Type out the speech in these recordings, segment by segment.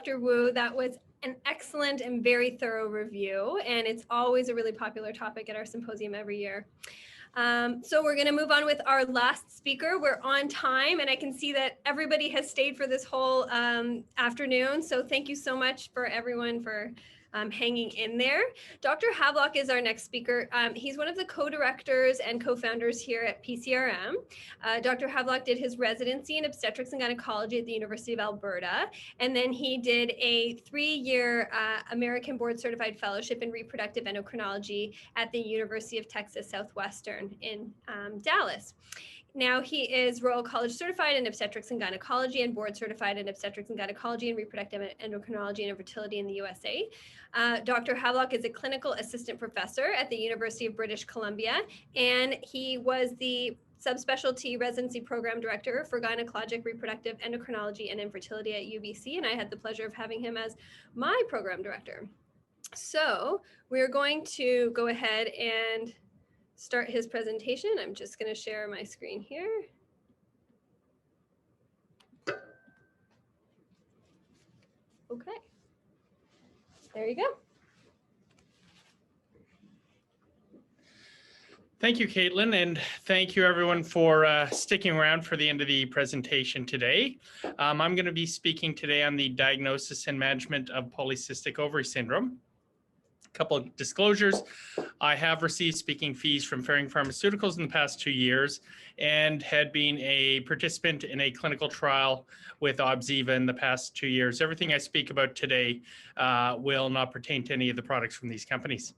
Dr. Wu. That was an excellent and very thorough review, and it's always a really popular topic at our symposium every year. So we're going to move on with our last speaker. We're on time, and I can see that everybody has stayed for this whole afternoon. So thank you so much for everyone for hanging in there. Dr. Havelock is our next speaker. He's one of the co-directors and co-founders here at PCRM. Dr. Havelock did his residency in obstetrics and gynecology at the University of Alberta, and then he did a 3-year American Board Certified Fellowship in Reproductive Endocrinology at the University of Texas Southwestern in Dallas. Now he is Royal College certified in obstetrics and gynecology and board certified in obstetrics and gynecology and reproductive endocrinology and fertility in the USA. Dr. Havelock is a clinical assistant professor at the University of British Columbia, and he was the subspecialty residency program director for gynecologic reproductive endocrinology and infertility at UBC, and I had the pleasure of having him as my program director. So we're going to go ahead and start his presentation. I'm just going to share my screen here. Okay, there you go. Thank you, Caitlin, and thank you everyone for sticking around for the end of the presentation today. I'm going to be speaking today on the diagnosis and management of polycystic ovary syndrome. A couple of disclosures. I have received speaking fees from Ferring Pharmaceuticals in the past 2 years and had been a participant in a clinical trial with Obziva in the past 2 years. Everything I speak about today will not pertain to any of the products from these companies.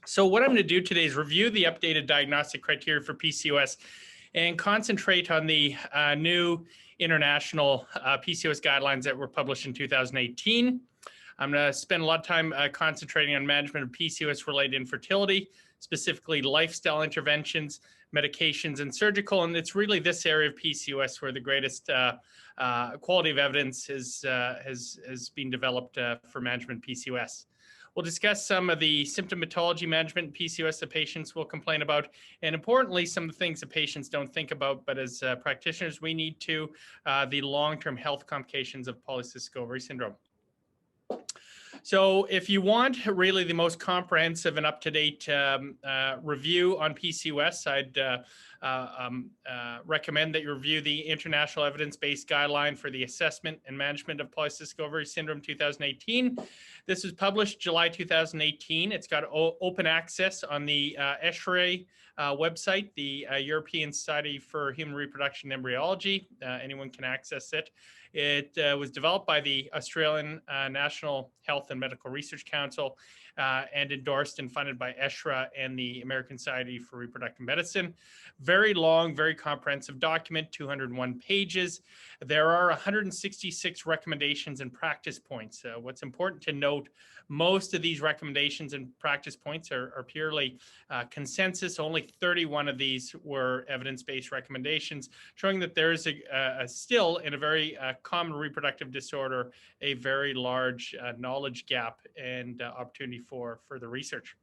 So what I'm going to do today is review the updated diagnostic criteria for PCOS and concentrate on the new international PCOS guidelines that were published in 2018. I'm going to spend a lot of time concentrating on management of PCOS-related infertility, specifically lifestyle interventions, medications, and surgical. And it's really this area of PCOS where the greatest quality of evidence has been developed for management of PCOS. We'll discuss some of the symptomatology management in PCOS that patients will complain about, and importantly, some of the things that patients don't think about, but as practitioners, we need to, the long-term health complications of polycystic ovary syndrome. So if you want really the most comprehensive and up-to-date review on PCOS, I'd recommend that you review the International Evidence-Based Guideline for the Assessment and Management of Polycystic Ovary Syndrome 2018. This was published July 2018. It's got open access on the ESHRE website, the European Society for Human Reproduction and Embryology. Anyone can access it. It was developed by the Australian National Health and Medical Research Council and endorsed and funded by ESHRE and the American Society for Reproductive Medicine. Very long, very comprehensive document, 201 pages. There are 166 recommendations and practice points. What's important to note, most of these recommendations and practice points are purely consensus. Only 31 of these were evidence-based recommendations, showing that there is still, in a very common reproductive disorder, a very large knowledge gap and opportunity for further research.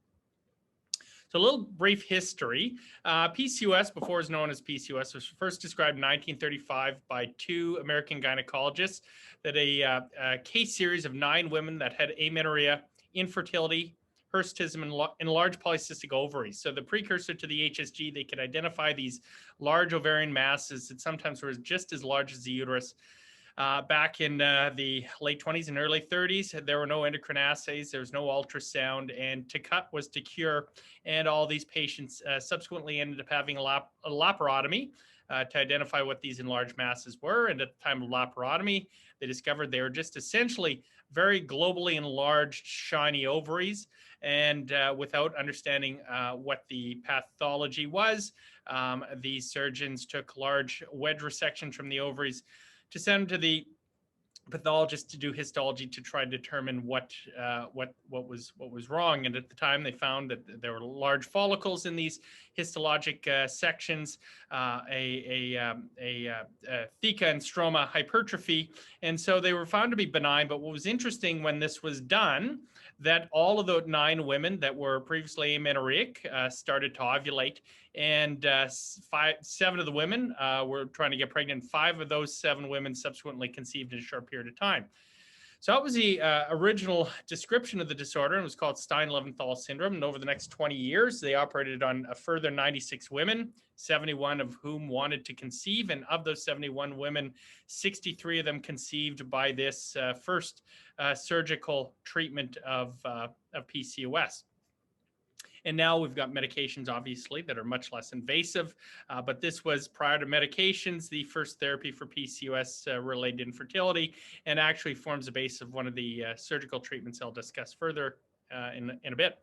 So a little brief history. PCOS, before it was known as PCOS, was first described in 1935 by 2 American gynecologists, that a case series of 9 women that had amenorrhea, infertility, hirsutism, and enlarged polycystic ovaries. So the precursor to the HSG, they could identify these large ovarian masses that sometimes were just as large as the uterus. Back in the late 20s and early 30s, there were no endocrine assays, there was no ultrasound, and to cut was to cure. And all these patients subsequently ended up having a laparotomy to identify what these enlarged masses were. And at the time of laparotomy, they discovered they were just essentially very globally enlarged, shiny ovaries. And without understanding what the pathology was, these surgeons took large wedge resections from the ovaries to send them to the pathologist to do histology to try to determine what was wrong. And at the time, they found that there were large follicles in these histologic sections, theca and stroma hypertrophy, and so they were found to be benign. But what was interesting when this was done, that all of the 9 women that were previously amenorrheic started to ovulate, and 7 of the women were trying to get pregnant. 5 of those 7 women subsequently conceived in a short period of time. So that was the original description of the disorder. It was called Stein-Leventhal syndrome. And over the next 20 years, they operated on a further 96 women, 71 of whom wanted to conceive. And of those 71 women, 63 of them conceived by this first surgical treatment of PCOS. And now we've got medications, obviously, that are much less invasive. But this was, prior to medications, the first therapy for PCOS-related infertility, and actually forms the base of one of the surgical treatments I'll discuss further in a bit.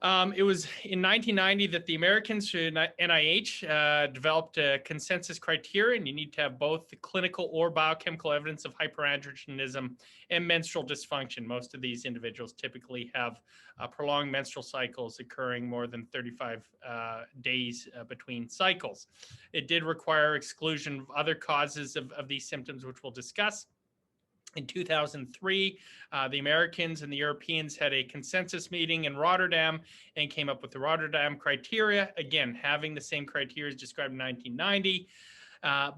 It was in 1990 that the Americans through NIH developed a consensus criteria, and you need to have both the clinical or biochemical evidence of hyperandrogenism and menstrual dysfunction. Most of these individuals typically have prolonged menstrual cycles occurring more than 35 days between cycles. It did require exclusion of other causes of these symptoms, which we'll discuss. In 2003, the Americans and the Europeans had a consensus meeting in Rotterdam and came up with the Rotterdam criteria, again, having the same criteria as described in 1990,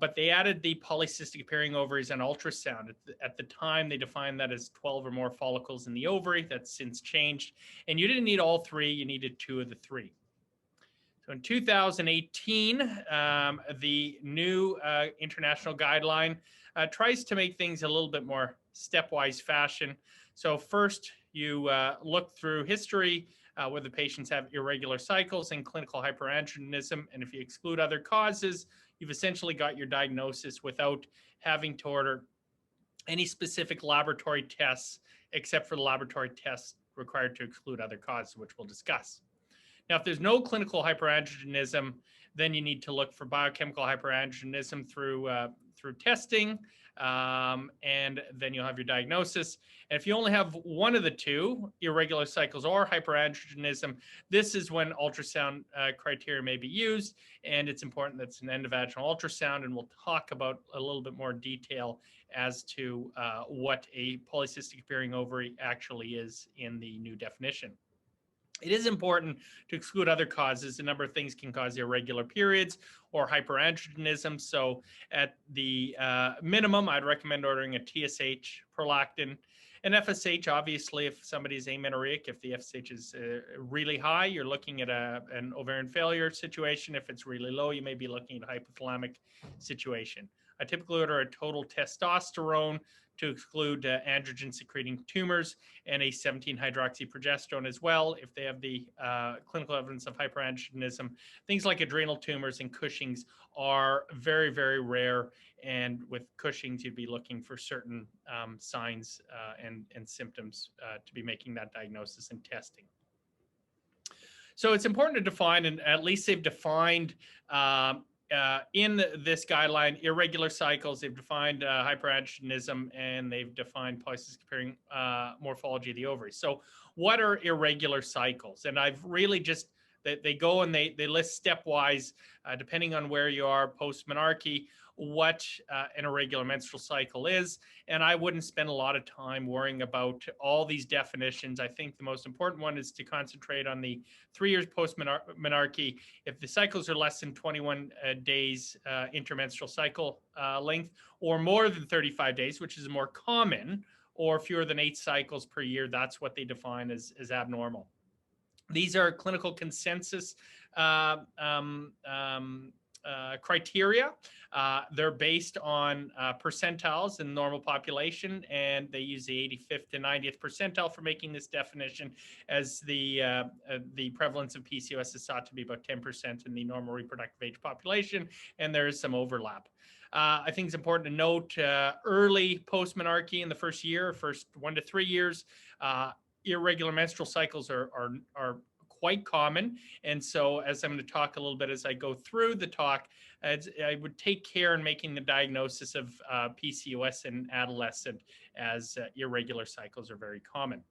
but they added the polycystic appearing ovaries on ultrasound. At the time, they defined that as 12 or more follicles in the ovary. That's since changed. And you didn't need all 3, you needed 2 of the 3. So in 2018, the new international guideline tries to make things a little bit more stepwise fashion. So first, you look through history, whether patients have irregular cycles and clinical hyperandrogenism. And if you exclude other causes, you've essentially got your diagnosis without having to order any specific laboratory tests, except for the laboratory tests required to exclude other causes, which we'll discuss. Now, if there's no clinical hyperandrogenism, then you need to look for biochemical hyperandrogenism through testing, and then you'll have your diagnosis. And if you only have one of the 2, irregular cycles or hyperandrogenism, this is when ultrasound criteria may be used, and it's important that it's an endovaginal ultrasound, and we'll talk about a little bit more detail as to what a polycystic appearing ovary actually is in the new definition. It is important to exclude other causes. A number of things can cause irregular periods or hyperandrogenism. So at the minimum, I'd recommend ordering a TSH, prolactin, and FSH. Obviously, if somebody's amenorrheic, if the FSH is really high, you're looking at an ovarian failure situation. If it's really low, you may be looking at a hypothalamic situation. I typically order a total testosterone to exclude androgen-secreting tumors, and a 17-hydroxyprogesterone as well if they have the clinical evidence of hyperandrogenism. Things like adrenal tumors and Cushing's are very, very rare, and with Cushing's, you'd be looking for certain signs and symptoms to be making that diagnosis and testing. So it's important to define, and at least they've defined in this guideline, irregular cycles, they've defined hyperandrogenism, and they've defined polycystic appearing morphology of the ovaries. So what are irregular cycles? And I've really just, they go and they list stepwise, depending on where you are post-menarche, what an irregular menstrual cycle is. And I wouldn't spend a lot of time worrying about all these definitions. I think the most important one is to concentrate on the 3 years post-menarche. If the cycles are less than 21 days intermenstrual cycle length, or more than 35 days, which is more common, or fewer than 8 cycles per year, that's what they define as abnormal. These are clinical consensus criteria. They're based on percentiles in the normal population, and they use the 85th to 90th percentile for making this definition, as the prevalence of PCOS is thought to be about 10% in the normal reproductive age population, and there is some overlap. I think it's important to note early post-menarche in the first year, first 1 to 3 years, irregular menstrual cycles are quite common. And so, as I'm going to talk a little bit as I go through the talk, I would take care in making the diagnosis of PCOS in adolescent, as irregular cycles are very common.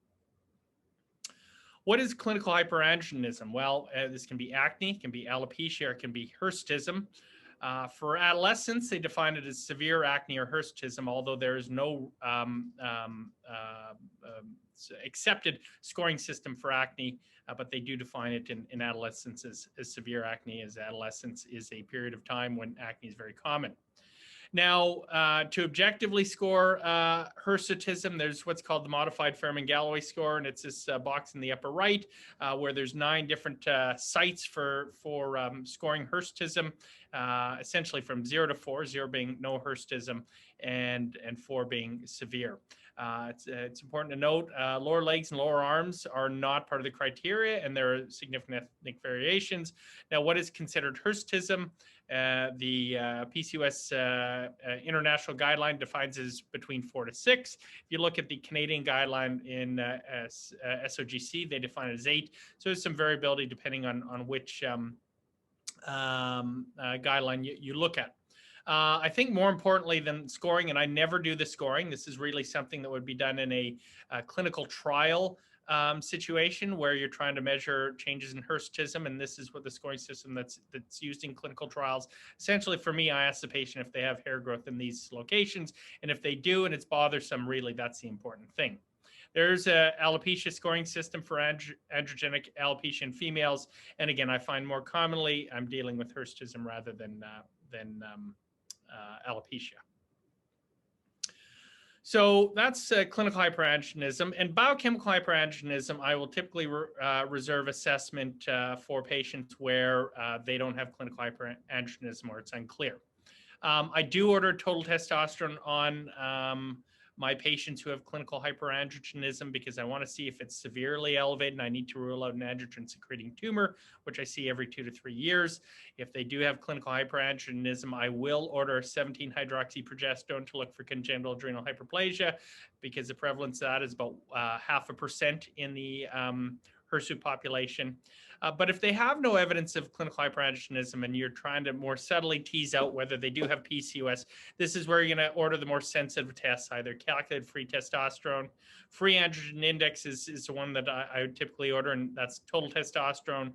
What is clinical hyperandrogenism? Well, this can be acne, it can be alopecia, or it can be hirsutism. For adolescents, they define it as severe acne or hirsutism, although there is no accepted scoring system for acne, but they do define it in adolescents as severe acne, as adolescence is a period of time when acne is very common. Now, to objectively score hirsutism, there's what's called the modified Fairman-Galloway score, and it's this box in the upper right where there's 9 different sites for scoring hirsutism, essentially from 0 to 4, 0 being no hirsutism, and 4 being severe. It's important to note lower legs and lower arms are not part of the criteria, and there are significant ethnic variations. Now, what is considered hirsutism? The PCOS international guideline defines as between 4 to 6. If you look at the Canadian guideline in SOGC, they define it as 8. So there's some variability depending on which guideline you look at. I think more importantly than scoring, and I never do the scoring, this is really something that would be done in a clinical trial situation where you're trying to measure changes in hirsutism, and this is what the scoring system that's used in clinical trials. Essentially, for me, I ask the patient if they have hair growth in these locations, and if they do and it's bothersome, really that's the important thing. There's a alopecia scoring system for androgenic alopecia in females, and again, I find more commonly I'm dealing with hirsutism rather than alopecia. So that's clinical hyperandrogenism. And biochemical hyperandrogenism, I will typically reserve assessment for patients where they don't have clinical hyperandrogenism or it's unclear. I do order total testosterone on my patients who have clinical hyperandrogenism because I want to see if it's severely elevated and I need to rule out an androgen secreting tumor, which I see every 2 to 3 years. If they do have clinical hyperandrogenism, I will order 17-hydroxyprogesterone to look for congenital adrenal hyperplasia because the prevalence of that is about 0.5% in the hirsute population. But if they have no evidence of clinical hyperandrogenism and you're trying to more subtly tease out whether they do have PCOS, this is where you're going to order the more sensitive tests, either calculated free testosterone. Free androgen index is the one that I would typically order, and that's total testosterone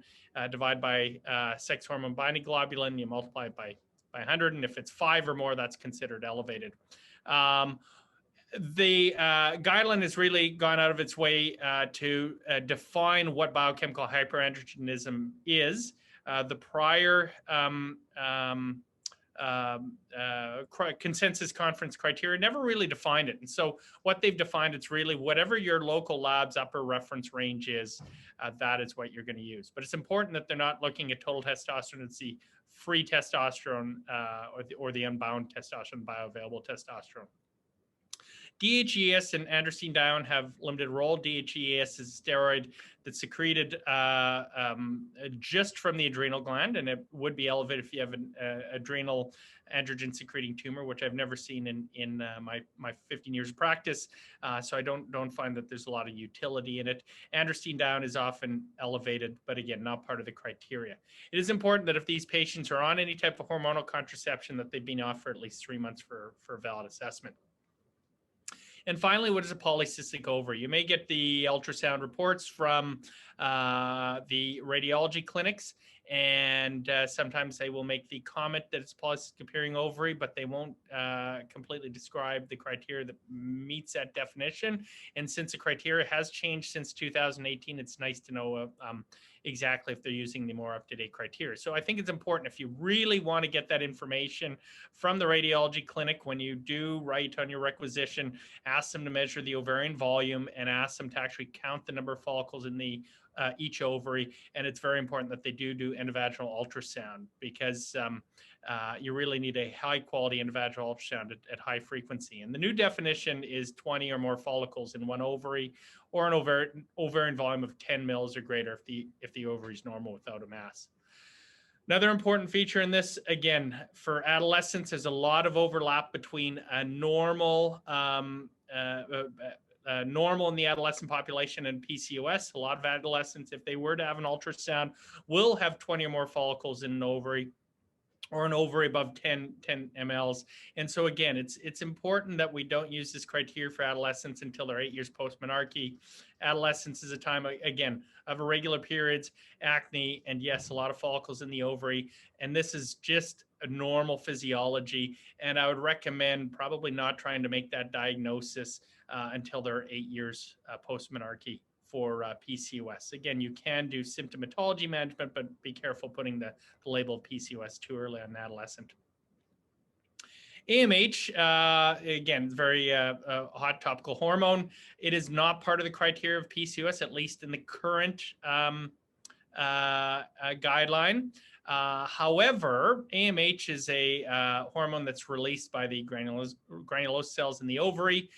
divided by sex hormone binding globulin. You multiply it by 100, and if it's 5 or more, that's considered elevated. The guideline has really gone out of its way to define what biochemical hyperandrogenism is. The prior consensus conference criteria never really defined it. And so what they've defined, it's really whatever your local lab's upper reference range is, that is what you're going to use. But it's important that they're not looking at total testosterone. It's the free testosterone or the unbound testosterone, bioavailable testosterone. DHEAS and androstenedione have limited role. DHEAS is a steroid that's secreted just from the adrenal gland, and it would be elevated if you have an adrenal androgen secreting tumor, which I've never seen in my 15 years of practice. So I don't find that there's a lot of utility in it. Androstenedione is often elevated, but again, not part of the criteria. It is important that if these patients are on any type of hormonal contraception, that they've been off for at least 3 months for a valid assessment. And finally, what is a polycystic ovary? You may get the ultrasound reports from the radiology clinics, and sometimes they will make the comment that it's polycystic appearing ovary, but they won't completely describe the criteria that meets that definition. And since the criteria has changed since 2018, it's nice to know exactly if they're using the more up-to-date criteria. So I think it's important, if you really want to get that information from the radiology clinic, when you do write on your requisition, ask them to measure the ovarian volume and ask them to actually count the number of follicles in the each ovary. And it's very important that they do endovaginal ultrasound, because you really need a high quality endovaginal ultrasound at high frequency. And the new definition is 20 or more follicles in one ovary, or an ovarian volume of 10 mils or greater if the ovary is normal without a mass. Another important feature in this, again, for adolescents, there's a lot of overlap between a normal in the adolescent population and PCOS. A lot of adolescents, if they were to have an ultrasound, will have 20 or more follicles in an ovary, or an ovary above 10 mLs. And so again, it's important that we don't use this criteria for adolescents until they're 8 years post-menarche. Adolescence is a time, again, of irregular periods, acne, and yes, a lot of follicles in the ovary. And this is just a normal physiology. And I would recommend probably not trying to make that diagnosis until they're 8 years post-menarche for PCOS. Again, you can do symptomatology management, but be careful putting the label of PCOS too early on an adolescent. AMH, again, very hot topical hormone. It is not part of the criteria of PCOS, at least in the current guideline. However, AMH is a hormone that's released by the granulose cells in the ovary.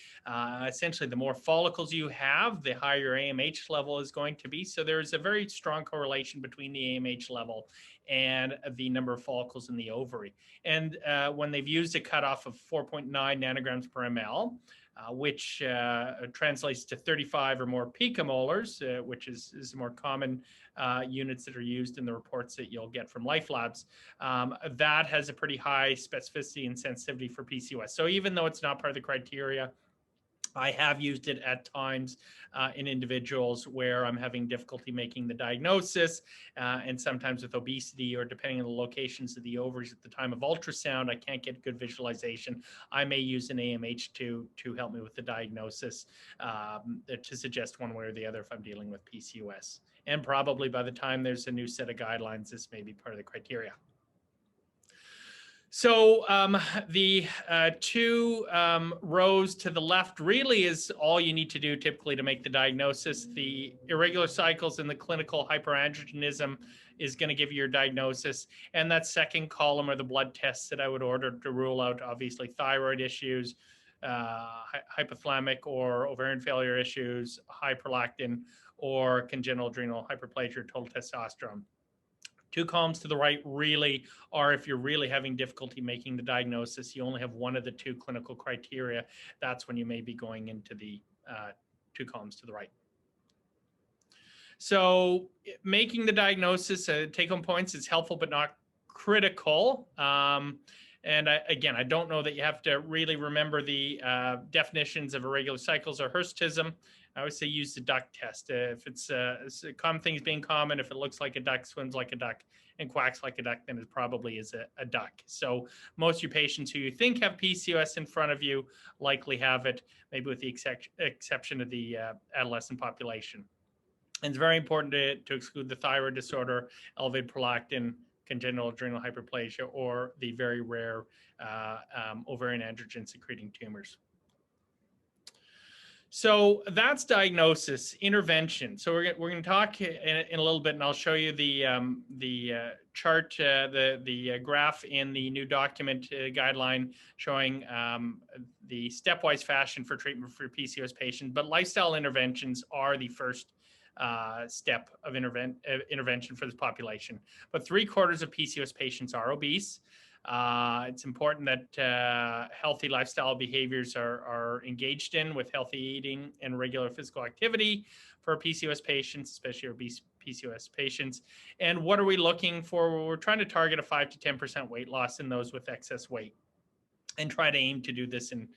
Essentially, the more follicles you have, the higher AMH level is going to be. So there's a very strong correlation between the AMH level and the number of follicles in the ovary. And when they've used a cutoff of 4.9 nanograms per ml, which translates to 35 or more picomolars, which is more common units that are used in the reports that you'll get from Life Labs. That has a pretty high specificity and sensitivity for PCOS. So even though it's not part of the criteria, I have used it at times in individuals where I'm having difficulty making the diagnosis, and sometimes with obesity, or depending on the locations of the ovaries at the time of ultrasound, I can't get good visualization. I may use an AMH to help me with the diagnosis, to suggest one way or the other if I'm dealing with PCOS. And probably by the time there's a new set of guidelines, this may be part of the criteria. So the two rows to the left really is all you need to do typically to make the diagnosis. The irregular cycles and the clinical hyperandrogenism is going to give you your diagnosis. And that second column are the blood tests that I would order to rule out, obviously, thyroid issues, hypothalamic or ovarian failure issues, high prolactin, or congenital adrenal hyperplasia, total testosterone. Two columns to the right really are if you're really having difficulty making the diagnosis, you only have one of the two clinical criteria, that's when you may be going into the two columns to the right. So making the diagnosis, take-home points, is helpful but not critical. And again, I don't know that you have to really remember the definitions of irregular cycles or hirsutism. I always say use the duck test. If it's common things being common, if it looks like a duck, swims like a duck, and quacks like a duck, then it probably is a duck. So most of your patients who you think have PCOS in front of you likely have it, maybe with the exception of the adolescent population. And it's very important to exclude the thyroid disorder, elevated prolactin, congenital adrenal hyperplasia, or the very rare ovarian androgen secreting tumors. So that's diagnosis. Intervention. So we're going to talk in a little bit, and I'll show you the chart, the graph in the new document guideline showing the stepwise fashion for treatment for PCOS patients. But lifestyle interventions are the first step of intervention for this population. But 3/4 of PCOS patients are obese. It's important that healthy lifestyle behaviors are engaged in with healthy eating and regular physical activity for PCOS patients, especially obese PCOS patients. And what are we looking for? We're trying to target a 5 to 10% weight loss in those with excess weight, and try to aim to do this in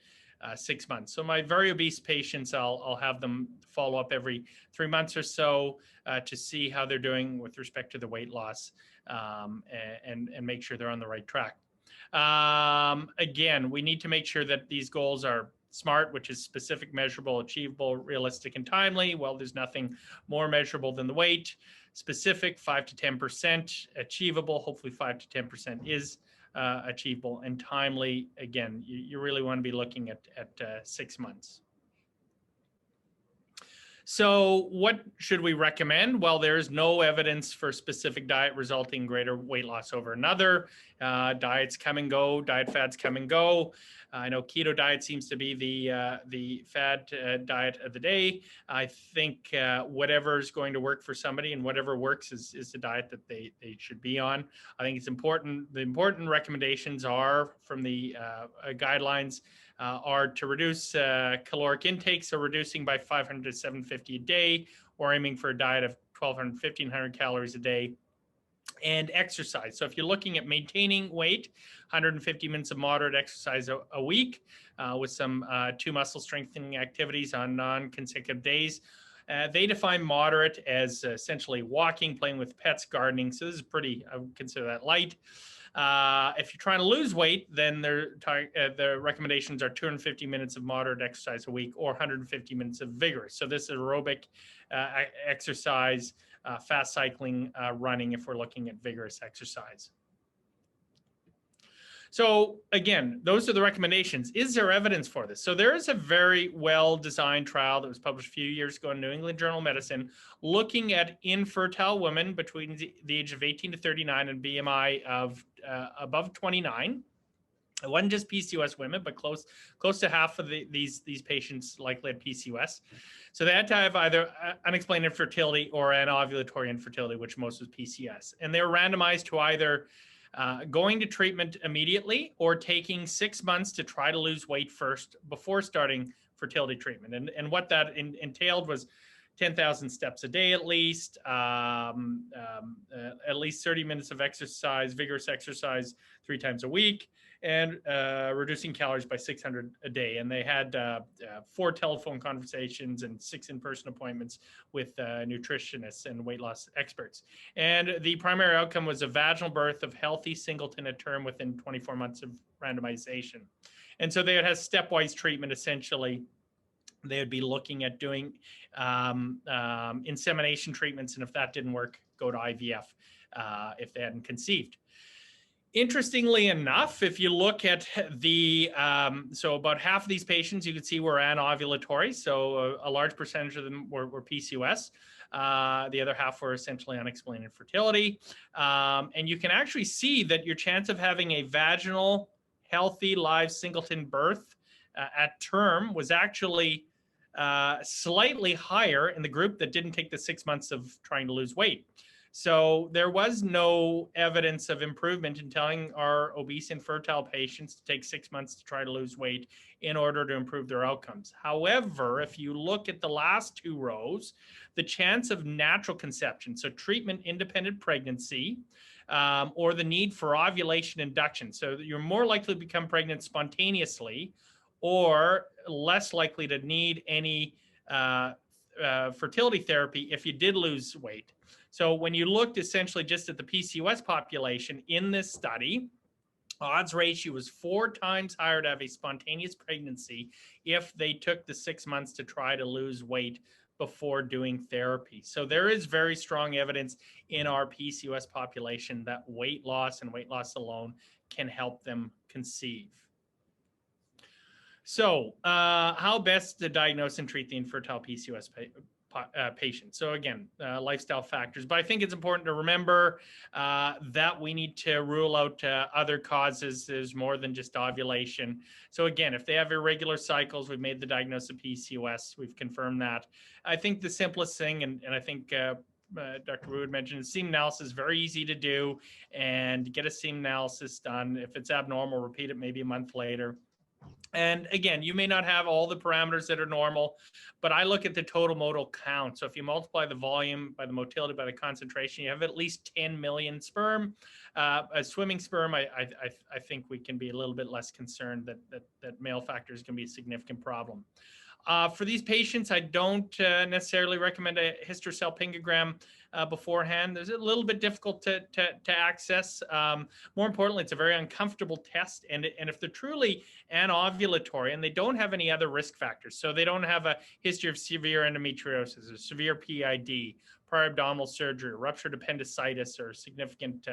6 months. So my very obese patients, I'll have them follow up every 3 months or so to see how they're doing with respect to the weight loss, and make sure they're on the right track. Again, we need to make sure that these goals are SMART, which is specific, measurable, achievable, realistic, and timely. Well, there's nothing more measurable than the weight. Specific, 5 to 10%. Achievable, hopefully 5 to 10% is achievable. And timely, again, you really want to be looking at 6 months. So what should we recommend? Well, there is no evidence for specific diet resulting in greater weight loss over another. Diets come and go, diet fads come and go. I know keto diet seems to be the fad diet of the day. I think whatever is going to work for somebody and whatever works is the diet that they should be on. I think it's important. The important recommendations are from the guidelines are to reduce caloric intake, so reducing by 500 to 750 a day, or aiming for a diet of 1,200, 1,500 calories a day, and exercise. So if you're looking at maintaining weight, 150 minutes of moderate exercise a week with some 2 muscle strengthening activities on non-consecutive days. They define moderate as essentially walking, playing with pets, gardening. So this is pretty, I would consider that light. If you're trying to lose weight, then the recommendations are 250 minutes of moderate exercise a week or 150 minutes of vigorous. So this is aerobic exercise, fast cycling, running, if we're looking at vigorous exercise. So again, those are the recommendations. Is there evidence for this? So there is a very well-designed trial that was published a few years ago in New England Journal of Medicine, looking at infertile women between the age of 18 to 39 and BMI of above 29. It wasn't just PCOS women, but close to half of these patients likely had PCOS. So they had to have either unexplained infertility or anovulatory infertility, which most was PCOS. And they were randomized to either going to treatment immediately or taking 6 months to try to lose weight first before starting fertility treatment. And what that entailed was 10,000 steps a day at least 30 minutes of exercise, vigorous exercise 3 times a week, and reducing calories by 600 a day. And they had 4 telephone conversations and 6 in-person appointments with nutritionists and weight loss experts. And the primary outcome was a vaginal birth of healthy singleton at term within 24 months of randomization. And so they would have stepwise treatment. Essentially, they would be looking at doing insemination treatments, and if that didn't work, go to IVF if they hadn't conceived. Interestingly enough, if you look at the, so about half of these patients you could see were anovulatory, so a large percentage of them were PCOS. The other half were essentially unexplained infertility. And you can actually see that your chance of having a vaginal, healthy, live singleton birth at term was actually slightly higher in the group that didn't take the 6 months of trying to lose weight. So there was no evidence of improvement in telling our obese infertile patients to take 6 months to try to lose weight in order to improve their outcomes. However, if you look at the last 2 rows, the chance of natural conception, so treatment-independent pregnancy, or the need for ovulation induction, so that you're more likely to become pregnant spontaneously or less likely to need any fertility therapy if you did lose weight. So when you looked essentially just at the PCOS population in this study, odds ratio was 4 times higher to have a spontaneous pregnancy if they took the 6 months to try to lose weight before doing therapy. So there is very strong evidence in our PCOS population that weight loss and weight loss alone can help them conceive. So how best to diagnose and treat the infertile PCOS patient? So again, lifestyle factors, but I think it's important to remember that we need to rule out other causes. There's more than just ovulation. So again, if they have irregular cycles, we've made the diagnosis of PCOS, we've confirmed that. I think the simplest thing, and I think Dr. Wu had mentioned, semen analysis is very easy to do, and get a semen analysis done. If it's abnormal, repeat it maybe a month later. And again, you may not have all the parameters that are normal, but I look at the total motile count. So if you multiply the volume by the motility by the concentration, you have at least 10 million sperm. A swimming sperm, I think we can be a little bit less concerned that male factors can be a significant problem. For these patients, I don't necessarily recommend a hysterosalpingogram beforehand. There's a little bit difficult to access. More importantly, it's a very uncomfortable test. And if they're truly anovulatory and they don't have any other risk factors, so they don't have a history of severe endometriosis or severe PID, prior abdominal surgery, ruptured appendicitis, or significant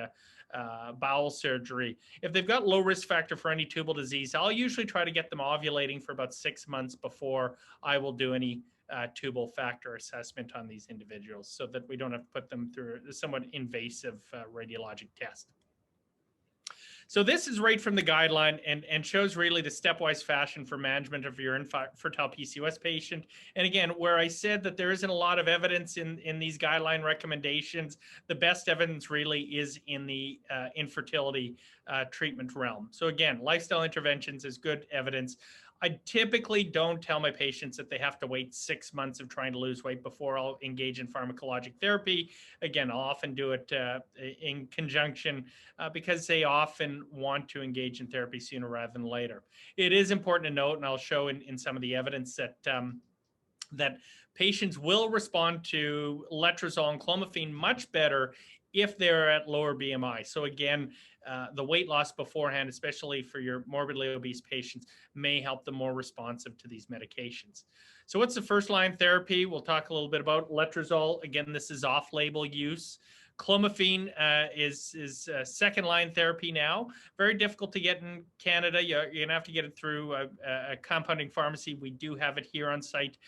bowel surgery. If they've got low risk factor for any tubal disease, I'll usually try to get them ovulating for about 6 months before I will do any tubal factor assessment on these individuals, so that we don't have to put them through a somewhat invasive radiologic test. So this is right from the guideline and shows really the stepwise fashion for management of your infertile PCOS patient. And again, where I said that there isn't a lot of evidence in these guideline recommendations, the best evidence really is in the infertility treatment realm. So again, lifestyle interventions is good evidence. I typically don't tell my patients that they have to wait 6 months of trying to lose weight before I'll engage in pharmacologic therapy. Again, I'll often do it in conjunction because they often want to engage in therapy sooner rather than later. It is important to note, and I'll show in some of the evidence that that patients will respond to letrozole and clomiphene much better if they're at lower BMI. So again, the weight loss beforehand, especially for your morbidly obese patients, may help them more responsive to these medications. So what's the first line therapy? We'll talk a little bit about letrozole. Again, this is off-label use. Clomiphene is second line therapy now. Very difficult to get in Canada. You're going to have to get it through a compounding pharmacy. We do have it here on site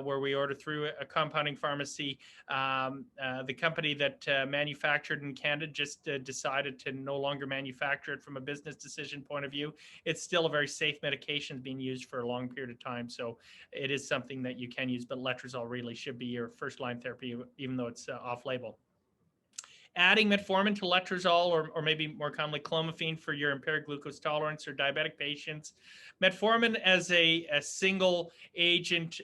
where we order through a compounding pharmacy. The company that manufactured in Canada just decided to no longer manufacture it from a business decision point of view. It's still a very safe medication being used for a long period of time. So it is something that you can use, but letrozole really should be your first line therapy, even though it's off-label. Adding metformin to letrozole or maybe more commonly clomiphene for your impaired glucose tolerance or diabetic patients. Metformin as a single agent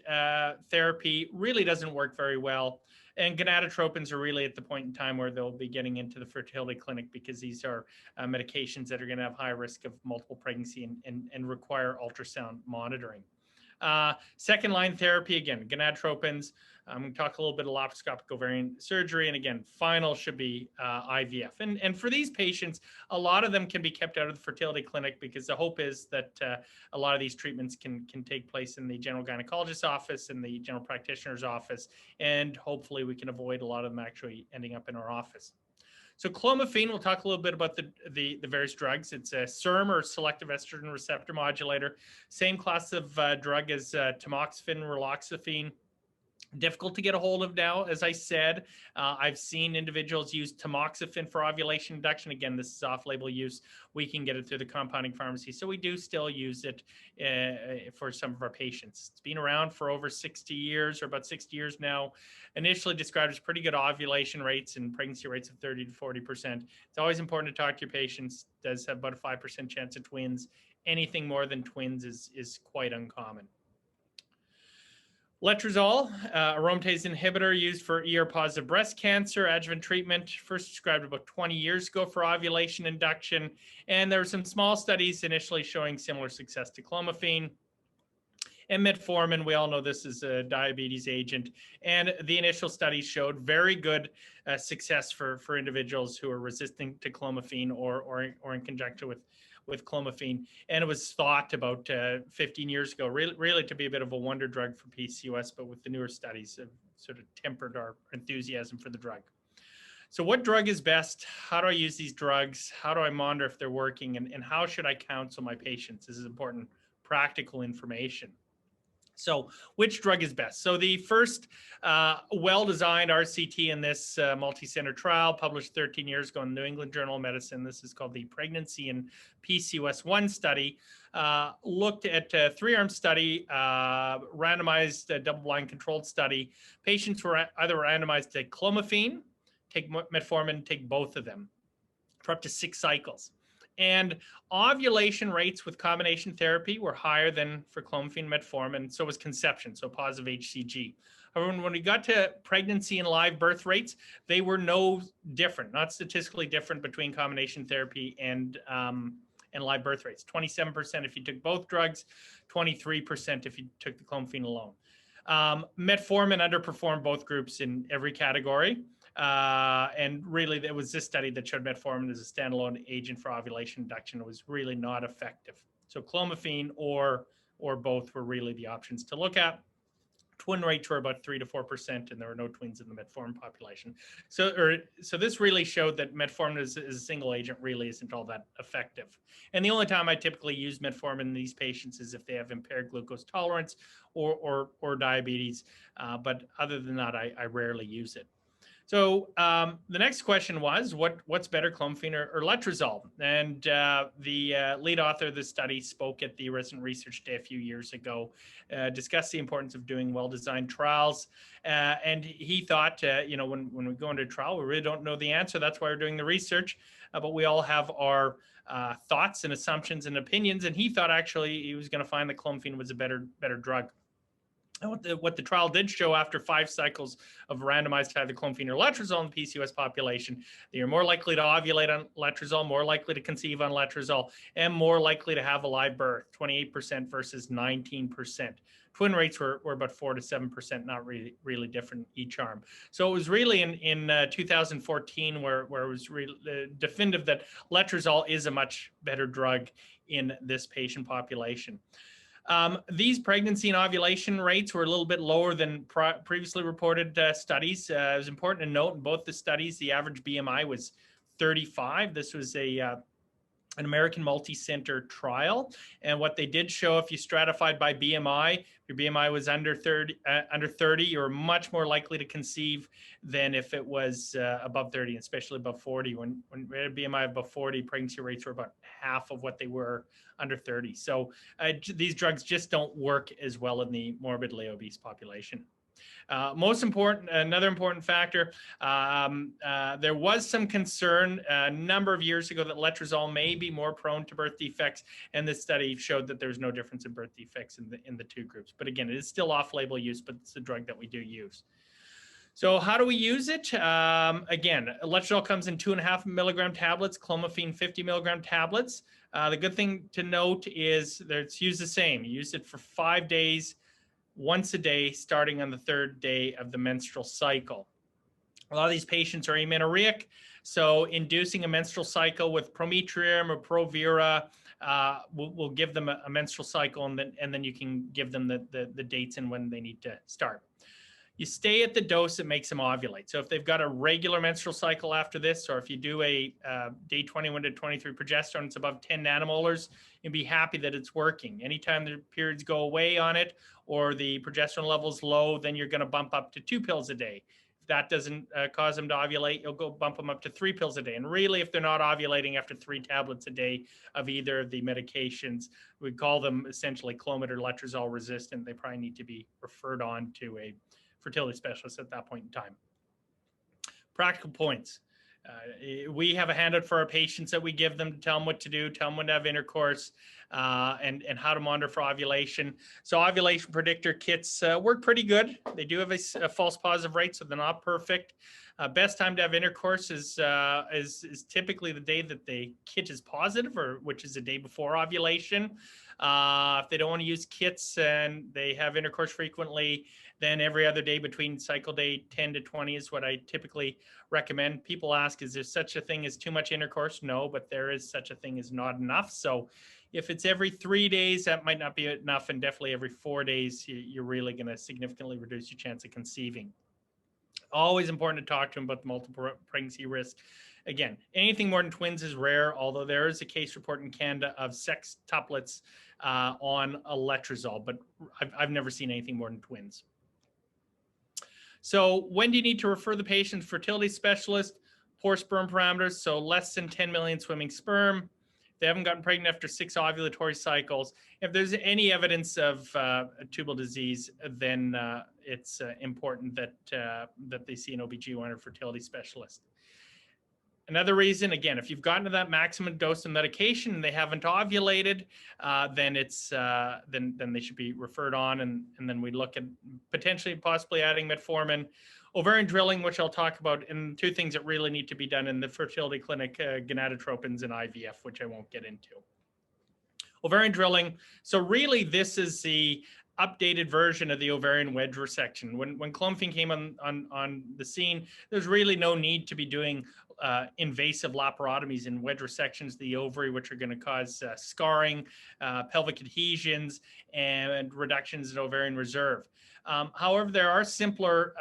therapy really doesn't work very well. And gonadotropins are really at the point in time where they'll be getting into the fertility clinic because these are medications that are going to have high risk of multiple pregnancy and require ultrasound monitoring. Second line therapy, again, gonadotropins. I'm going to talk a little bit of laparoscopic ovarian surgery. And again, final should be IVF. And for these patients, a lot of them can be kept out of the fertility clinic because the hope is that a lot of these treatments can take place in the general gynecologist's office and the general practitioner's office. And hopefully we can avoid a lot of them actually ending up in our office. So clomiphene, we'll talk a little bit about the various drugs. It's a SERM or selective estrogen receptor modulator, same class of drug as tamoxifen, raloxifene. Difficult to get a hold of now, as I said. I've seen individuals use tamoxifen for ovulation induction. Again, this is off-label use. We can get it through the compounding pharmacy. So we do still use it for some of our patients. It's been around for over 60 years or about 60 years now. Initially described as pretty good ovulation rates and pregnancy rates of 30 to 40%. It's always important to talk to your patients. It does have about a 5% chance of twins. Anything more than twins is quite uncommon. Letrozole, aromatase inhibitor used for ER-positive breast cancer, adjuvant treatment, first described about 20 years ago for ovulation induction. And there were some small studies initially showing similar success to clomiphene. And metformin, we all know this is a diabetes agent. And the initial studies showed very good success for individuals who are resistant to clomiphene or in conjunction with clomiphene. And it was thought about 15 years ago, really to be a bit of a wonder drug for PCOS, but with the newer studies have sort of tempered our enthusiasm for the drug. So what drug is best? How do I use these drugs? How do I monitor if they're working? And how should I counsel my patients? This is important practical information. So which drug is best? So the first well-designed RCT in this multi-center trial published 13 years ago in the New England Journal of Medicine, this is called the Pregnancy and PCOS 1 study, looked at a 3-arm study, randomized double-blind controlled study. Patients were either randomized to clomiphene, take metformin, take both of them for up to 6 cycles. And ovulation rates with combination therapy were higher than for clomiphene and metformin, so was conception, so positive HCG. However, when we got to pregnancy and live birth rates, they were no different, not statistically different between combination therapy and live birth rates. 27% if you took both drugs, 23% if you took the clomiphene alone. Metformin underperformed both groups in every category. And really, it was this study that showed metformin as a standalone agent for ovulation induction. It was really not effective. So clomiphene or both were really the options to look at. Twin rates were about 3 to 4%, and there were no twins in the metformin population. So this really showed that metformin as a single agent really isn't all that effective. And the only time I typically use metformin in these patients is if they have impaired glucose tolerance or diabetes. But other than that, I rarely use it. So the next question was, what's better, clomiphene or letrozole? And the lead author of the study spoke at the Resident Research Day a few years ago, discussed the importance of doing well-designed trials. And he thought, when we go into a trial, we really don't know the answer. That's why we're doing the research. But we all have our thoughts and assumptions and opinions. And he thought actually he was going to find that clomiphene was a better drug. And what the trial did show after 5 cycles of randomized either clomiphene or letrozole in the PCOS population, they are more likely to ovulate on letrozole, more likely to conceive on letrozole, and more likely to have a live birth, 28% versus 19%. twin rates were about 4 to 7%, not really different each arm. So it was really in 2014 where it was really definitive that letrozole is a much better drug in this patient population. These pregnancy and ovulation rates were a little bit lower than previously reported studies. It was important to note in both the studies, the average BMI was 35. This was an American multi-center trial. And what they did show, if you stratified by BMI, if your BMI was under 30, you're much more likely to conceive than if it was above 30, especially above 40. When we had a BMI above 40, pregnancy rates were about half of what they were under 30. So these drugs just don't work as well in the morbidly obese population. Most important, another important factor, there was some concern a number of years ago that letrozole may be more prone to birth defects, and this study showed that there's no difference in birth defects in the two groups. But again, it is still off-label use, but it's a drug that we do use. So how do we use it? Again, letrozole comes in 2.5 milligram tablets, clomiphene 50 milligram tablets. The good thing to note is that it's used the same. You use it for 5 days, once a day, starting on the 3rd day of the menstrual cycle. A lot of these patients are amenorrheic, so inducing a menstrual cycle with Prometrium or Provera will give them a menstrual cycle, and then you can give them the dates and when they need to start. You stay at the dose that makes them ovulate. So if they've got a regular menstrual cycle after this, or if you do a day 21 to 23 progesterone, it's above 10 nanomolars, you'll be happy that it's working. Anytime the periods go away on it or the progesterone level's low, then you're going to bump up to 2 pills a day. If that doesn't cause them to ovulate, you'll go bump them up to 3 pills a day. And really, if they're not ovulating after 3 tablets a day of either of the medications, we call them essentially Clomid or letrozole resistant. They probably need to be referred on to a fertility specialist at that point in time. Practical points. We have a handout for our patients that we give them to tell them what to do, tell them when to have intercourse, and how to monitor for ovulation. So ovulation predictor kits work pretty good. They do have a false positive rate, so they're not perfect. Best time to have intercourse is typically the day that the kit is positive, or which is the day before ovulation. If they don't want to use kits and they have intercourse frequently, then every other day between cycle day 10 to 20 is what I typically recommend. People ask, is there such a thing as too much intercourse? No, but there is such a thing as not enough. So if it's every 3 days, that might not be enough, and definitely every 4 days, you're really going to significantly reduce your chance of conceiving. Always important to talk to them about the multiple pregnancy risk. Again, anything more than twins is rare, although there is a case report in Canada of sextuplets on a letrozole, but I've never seen anything more than twins. So when do you need to refer the patient to fertility specialist? Poor sperm parameters, so less than 10 million swimming sperm. They haven't gotten pregnant after 6 ovulatory cycles. If there's any evidence of tubal disease, then it's important that they see an OB/GYN or fertility specialist. Another reason, again, if you've gotten to that maximum dose of medication and they haven't ovulated, then they should be referred on, and then we look at potentially possibly adding metformin. Ovarian drilling, which I'll talk about, and 2 things that really need to be done in the fertility clinic, gonadotropins and IVF, which I won't get into. Ovarian drilling, so really this is the updated version of the ovarian wedge resection. When clomiphene came on the scene, there's really no need to be doing invasive laparotomies and wedge resections of the ovary, which are going to cause scarring, pelvic adhesions, and reductions in ovarian reserve. However, there are simpler,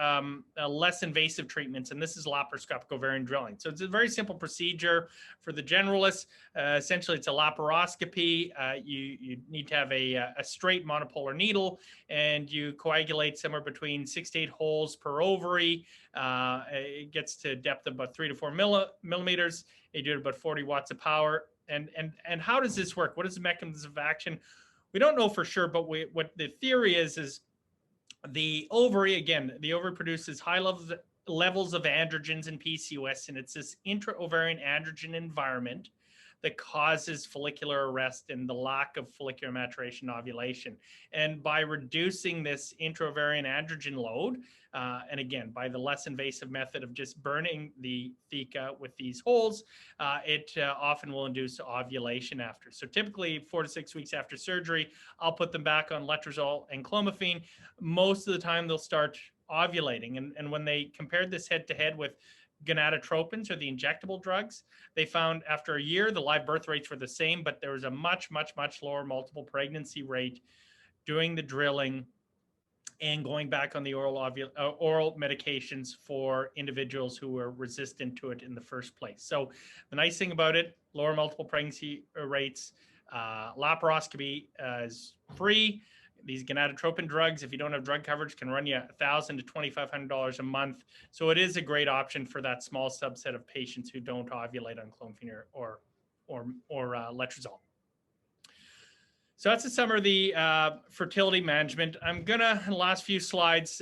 less invasive treatments, and this is laparoscopic ovarian drilling. So it's a very simple procedure for the generalists. Essentially, it's a laparoscopy. You need to have a straight monopolar needle, and you coagulate somewhere between 6 to 8 holes per ovary. It gets to a depth of about 3 to 4 millimeters. You do it about 40 watts of power. And how does this work? What is the mechanism of action? We don't know for sure, but what the theory is the ovary, again, the ovary produces high levels of androgens and PCOS, and it's this intra-ovarian androgen environment that causes follicular arrest and the lack of follicular maturation and ovulation. And by reducing this intra-ovarian androgen load, and again, by the less invasive method of just burning the theca with these holes, it often will induce ovulation after. So typically 4 to 6 weeks after surgery, I'll put them back on letrozole and clomiphene. Most of the time they'll start ovulating. And when they compared this head to head with gonadotropins or the injectable drugs, they found after a year, the live birth rates were the same, but there was a much, much, much lower multiple pregnancy rate doing the drilling and going back on the oral medications for individuals who were resistant to it in the first place. So the nice thing about it, lower multiple pregnancy rates, laparoscopy is free. These gonadotropin drugs, if you don't have drug coverage, can run you $1,000 to $2,500 a month. So it is a great option for that small subset of patients who don't ovulate on clomiphene or letrozole. So that's a summary of the fertility management. I'm gonna, in the last few slides,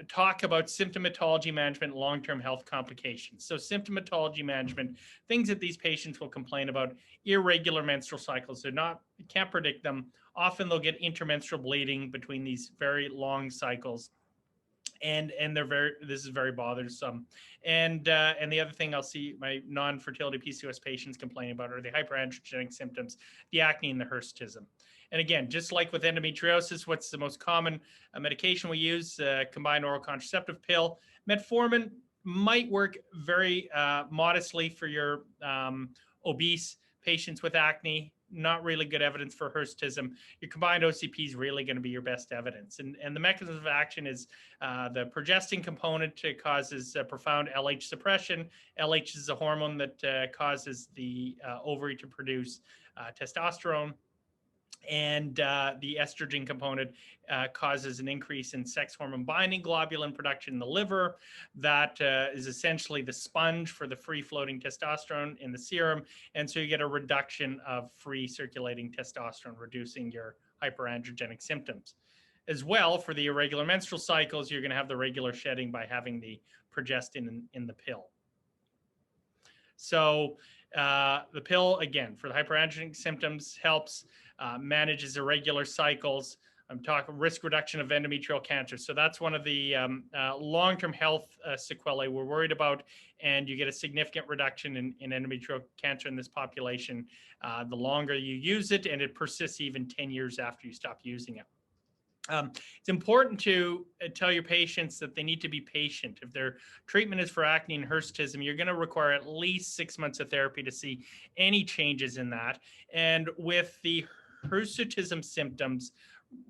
talk about symptomatology management, long-term health complications. So symptomatology management, things that these patients will complain about: irregular menstrual cycles. They're not, you can't predict them. Often they'll get intermenstrual bleeding between these very long cycles. And this is very bothersome. And the other thing I'll see my non-fertility PCOS patients complaining about are the hyperandrogenic symptoms, the acne and the hirsutism. And again, just like with endometriosis, what's the most common medication we use? Combined oral contraceptive pill. Metformin might work very modestly for your obese patients with acne. Not really good evidence for hirsutism. Your combined OCP is really going to be your best evidence. And the mechanism of action is the progestin component causes profound LH suppression. LH is a hormone that causes the ovary to produce testosterone. And the estrogen component causes an increase in sex hormone binding globulin production in the liver. That is essentially the sponge for the free-floating testosterone in the serum. And so you get a reduction of free circulating testosterone, reducing your hyperandrogenic symptoms. As well, for the irregular menstrual cycles, you're going to have the regular shedding by having the progestin in the pill. So the pill, again, for the hyperandrogenic symptoms, helps, manages irregular cycles. I'm talking risk reduction of endometrial cancer. So that's one of the long-term health sequelae we're worried about, and you get a significant reduction in endometrial cancer in this population the longer you use it, and it persists even 10 years after you stop using it. It's important to tell your patients that they need to be patient. If their treatment is for acne and hirsutism, you're going to require at least 6 months of therapy to see any changes in that. And with the hirsutism symptoms,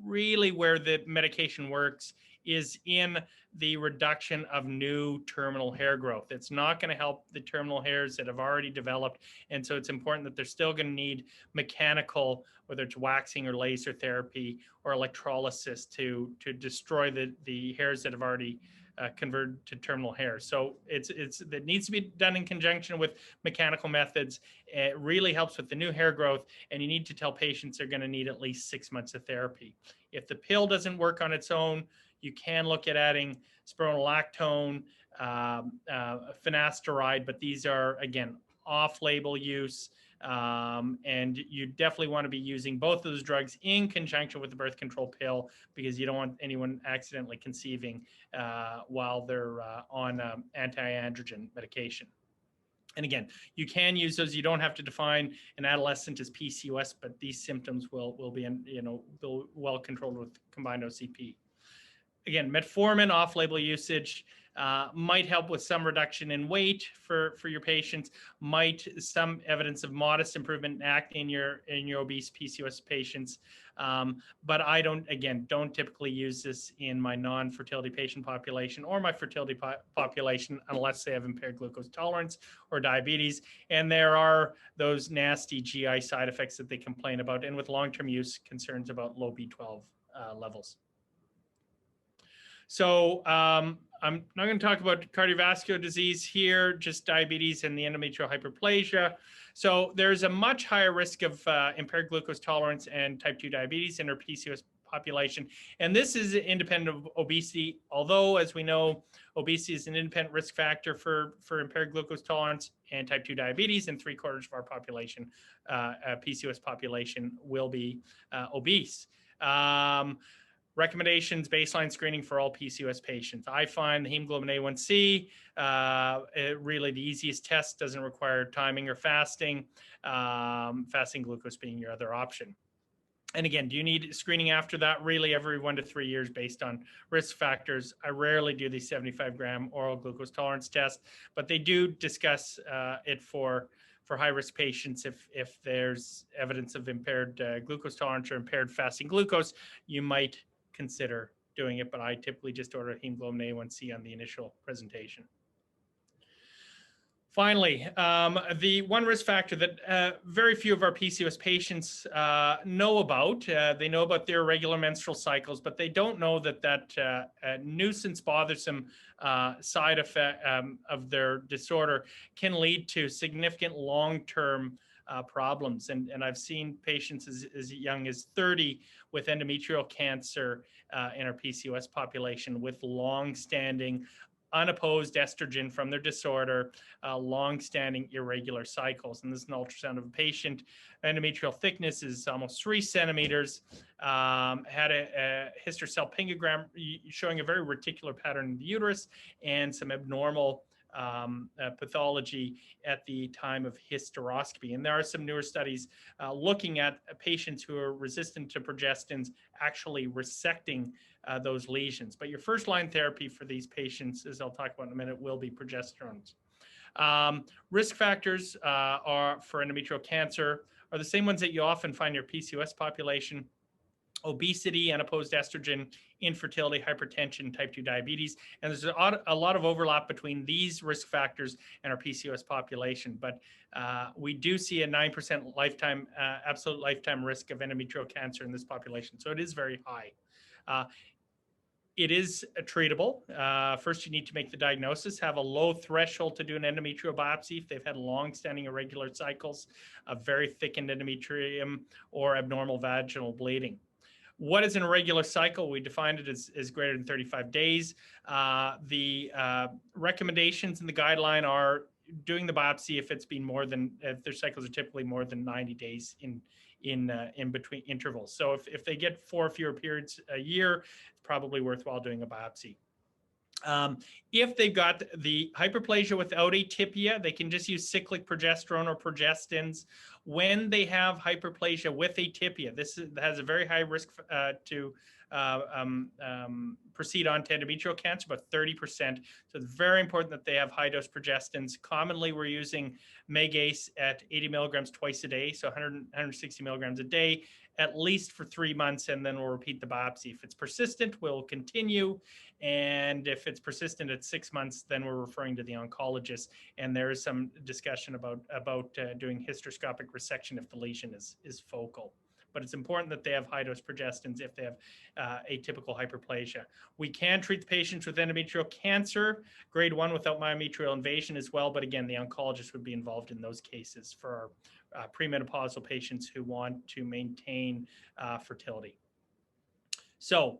really where the medication works is in the reduction of new terminal hair growth. It's not going to help the terminal hairs that have already developed. And so it's important that they're still going to need mechanical, whether it's waxing or laser therapy or electrolysis to destroy the hairs that have already converted to terminal hair. So it needs to be done in conjunction with mechanical methods. It really helps with the new hair growth, and you need to tell patients they're going to need at least 6 months of therapy. If the pill doesn't work on its own, you can look at adding spironolactone, finasteride, but these are, again, off-label use. And you definitely want to be using both of those drugs in conjunction with the birth control pill, because you don't want anyone accidentally conceiving while they're on anti-androgen medication. And again, you can use those. You don't have to define an adolescent as PCOS, but these symptoms will be, well controlled with combined OCP. Again, metformin off-label usage might help with some reduction in weight for your patients, some evidence of modest improvement in acne in your obese PCOS patients. But I don't typically use this in my non-fertility patient population or my fertility population unless they have impaired glucose tolerance or diabetes. And there are those nasty GI side effects that they complain about, and with long-term use, concerns about low B12 levels. So I'm not going to talk about cardiovascular disease here, just diabetes and the endometrial hyperplasia. So there's a much higher risk of impaired glucose tolerance and type 2 diabetes in our PCOS population. And this is independent of obesity, although, as we know, obesity is an independent risk factor for impaired glucose tolerance and type 2 diabetes, and 3/4 of our population, PCOS population, will be obese. Recommendations: baseline screening for all PCOS patients. I find the hemoglobin A1C really the easiest test, doesn't require timing or fasting, fasting glucose being your other option. And again, do you need screening after that? Really, every 1 to 3 years based on risk factors. I rarely do the 75-gram oral glucose tolerance test, but they do discuss it for high-risk patients. If there's evidence of impaired glucose tolerance or impaired fasting glucose, you might consider doing it, but I typically just order hemoglobin A1C on the initial presentation. Finally, the one risk factor that very few of our PCOS patients know about, they know about their irregular menstrual cycles, but they don't know that nuisance, bothersome side effect of their disorder can lead to significant long-term problems. And I've seen patients as young as 30 with endometrial cancer in our PCOS population with long-standing unopposed estrogen from their disorder, long-standing irregular cycles. And this is an ultrasound of a patient. Endometrial thickness is almost 3 centimeters, had a hysterosalpingogram showing a very reticular pattern in the uterus and some abnormal pathology at the time of hysteroscopy. And there are some newer studies looking at patients who are resistant to progestins actually resecting those lesions. But your first line therapy for these patients, as I'll talk about in a minute, will be progesterones. Risk factors are for endometrial cancer are the same ones that you often find in your PCOS population: obesity, unopposed estrogen, infertility, hypertension, type 2 diabetes. And there's a lot of overlap between these risk factors and our PCOS population. But we do see a 9% lifetime, absolute lifetime risk of endometrial cancer in this population. So it is very high. It is treatable. First, you need to make the diagnosis, have a low threshold to do an endometrial biopsy if they've had long-standing irregular cycles, a very thickened endometrium, or abnormal vaginal bleeding. What is an irregular cycle? We defined it as greater than 35 days. The recommendations in the guideline are doing the biopsy if it's been more than, if their cycles are typically more than 90 days in between intervals. So if they get 4 or fewer periods a year, it's probably worthwhile doing a biopsy. If they've got the hyperplasia without atypia, they can just use cyclic progesterone or progestins. When they have hyperplasia with atypia, this has a very high risk to proceed on to endometrial cancer, about 30%. So it's very important that they have high-dose progestins. Commonly, we're using Megace at 80 milligrams twice a day, so 160 milligrams a day, at least for 3 months, and then we'll repeat the biopsy. If it's persistent, we'll continue. And if it's persistent at 6 months, then we're referring to the oncologist. And there is some discussion about doing hysteroscopic resection if the lesion is focal. But it's important that they have high-dose progestins if they have atypical hyperplasia. We can treat the patients with endometrial cancer, grade 1 without myometrial invasion as well. But again, the oncologist would be involved in those cases for our premenopausal patients who want to maintain fertility. So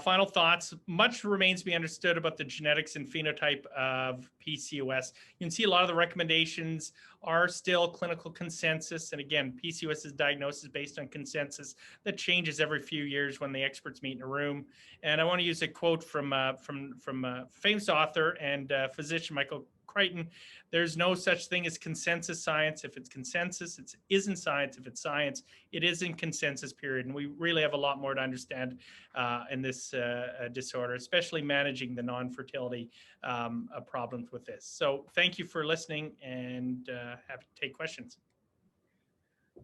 final thoughts. Much remains to be understood about the genetics and phenotype of PCOS. You can see a lot of the recommendations are still clinical consensus. And again, PCOS is diagnosis based on consensus that changes every few years when the experts meet in a room. And I want to use a quote from a famous author and physician, Michael Crichton. There's no such thing as consensus science. If it's consensus, it isn't science. If it's science, it isn't consensus, period. And we really have a lot more to understand in this disorder, especially managing the non-fertility problems with this. So thank you for listening, and happy to take questions.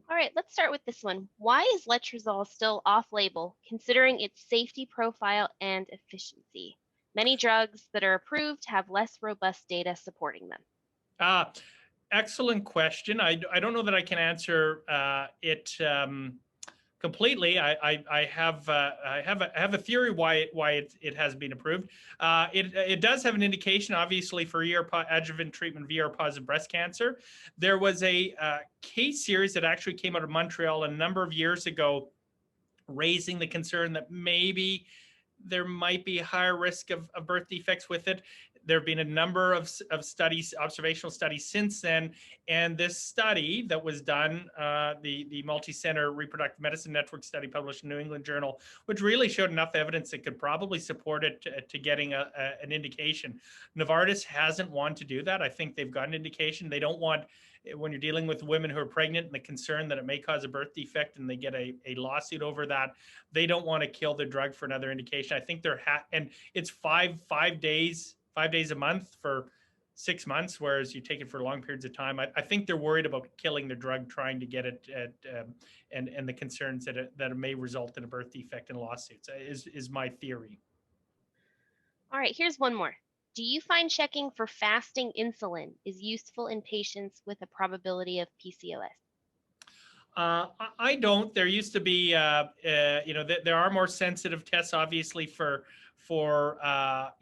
All right, let's start with this one. Why is letrozole still off-label, considering its safety profile and efficiency? Many drugs that are approved have less robust data supporting them. Excellent question. I don't know that I can answer it completely. I have a theory why it has been approved. It does have an indication, obviously, for adjuvant treatment of ER-positive breast cancer. There was a case series that actually came out of Montreal a number of years ago, raising the concern that maybe there might be a higher risk of birth defects with it. There have been a number of studies, observational studies since then. And this study that was done, the Multi-Center Reproductive Medicine Network study published in New England Journal, which really showed enough evidence that could probably support it to getting an indication. Novartis hasn't wanted to do that. I think they've got an indication. They don't want, when you're dealing with women who are pregnant and the concern that it may cause a birth defect and they get a lawsuit over that, they don't want to kill the drug for another indication. I think they're, and it's five days a month for 6 months, whereas you take it for long periods of time. I think they're worried about killing the drug, trying to get it and the concerns that it may result in a birth defect in lawsuits is my theory. All right, here's one more. Do you find checking for fasting insulin is useful in patients with a probability of PCOS? I don't. There used to be, there are more sensitive tests, obviously, for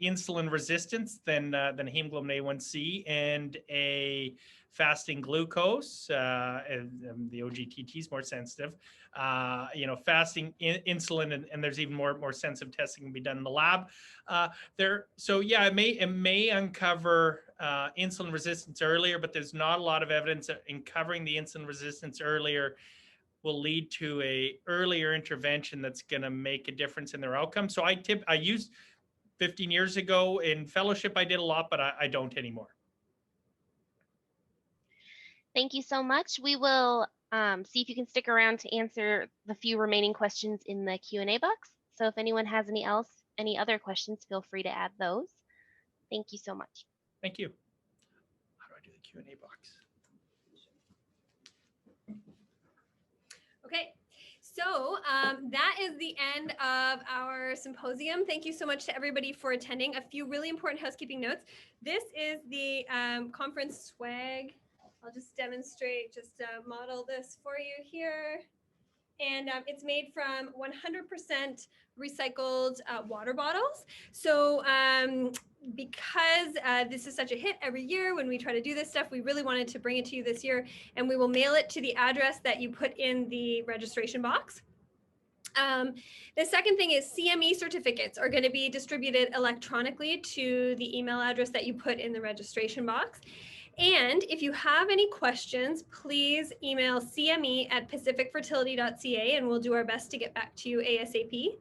insulin resistance than hemoglobin A1C and a fasting glucose. And the OGTT is more sensitive. Fasting insulin, and there's even more sensitive testing can be done in the lab. It may uncover insulin resistance earlier, but there's not a lot of evidence that uncovering the insulin resistance earlier will lead to a earlier intervention that's going to make a difference in their outcome. So I used 15 years ago in fellowship, I did a lot, but I don't anymore. Thank you so much. We will see if you can stick around to answer the few remaining questions in the Q&A box. So if anyone has any other questions, feel free to add those. Thank you so much. Thank you. How do I do the Q&A box? Okay, so that is the end of our symposium. Thank you so much to everybody for attending. A few really important housekeeping notes. This is the conference swag. I'll just demonstrate, model this for you here. And it's made from 100% recycled water bottles. So because this is such a hit every year when we try to do this stuff, we really wanted to bring it to you this year, and we will mail it to the address that you put in the registration box. The second thing is CME certificates are going to be distributed electronically to the email address that you put in the registration box. And if you have any questions, please email cme@pacificfertility.ca and we'll do our best to get back to you ASAP.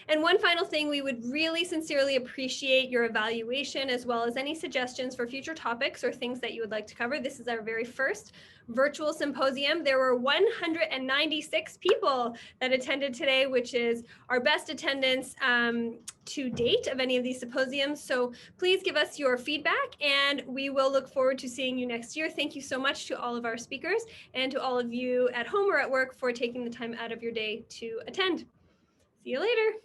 And one final thing, we would really sincerely appreciate your evaluation as well as any suggestions for future topics or things that you would like to cover. This is our very first virtual symposium. There were 196 people that attended today, which is our best attendance to date of any of these symposiums. So please give us your feedback and we will look forward to seeing you next year. Thank you so much to all of our speakers and to all of you at home or at work for taking the time out of your day to attend. See you later.